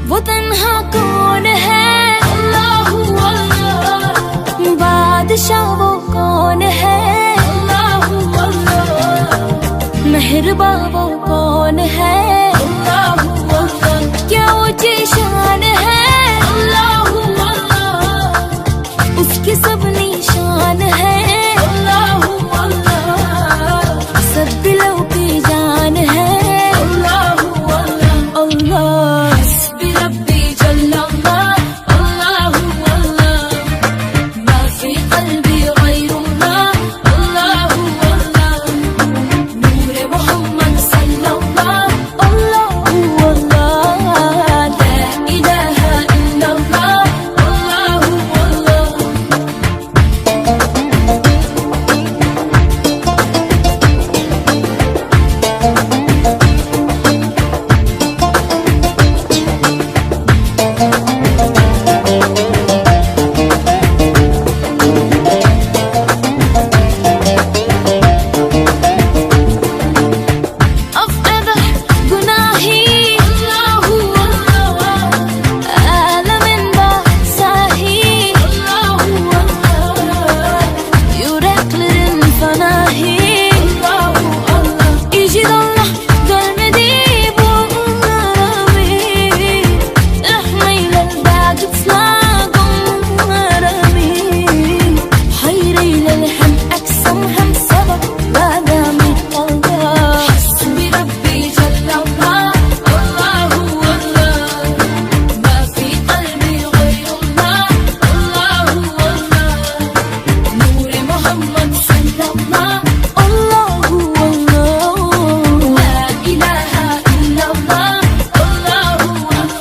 वो तन्हा कौन है, अल्लाह अल्लाह। बादशाह वो कौन है, अल्लाह अल्लाह। मेहरबा वो कौन है, अल्लाह अल्लाह। क्या ऊंची शान है, अल्लाह अल्लाह। उसकी सब निशान है, अल्लाह अल्लाह। सब दिलों की जान है, अल्लाह अल्लाह अल्लाह। हस्बी रब्बी जल्लल्लाह, अल्लाह अल्लाह। मा फी क़ल्बी ग़ैरुल्लाह, अल्लाह अल्लाह। नूर मोहम्मद सल्लल्लाह, अल्लाह अल्लाह। ला इलाहा इल्लल्लाह, अल्लाह अल्लाह। أفقد جناحي، الله الله. ألم بأساهي، الله الله. Yüreklerin fanahi, Allah Allah. İcid Allah görmedi bunları. Rahmeyle بعد إطلاقهم رمي. حيري hem أقسم hem sabah badami Allah. حسبي ربي جل الله، الله الله. ما في قلبي غير الله، الله الله. نور محمد صلى الله، الله الله. لا إله إلا الله، الله الله.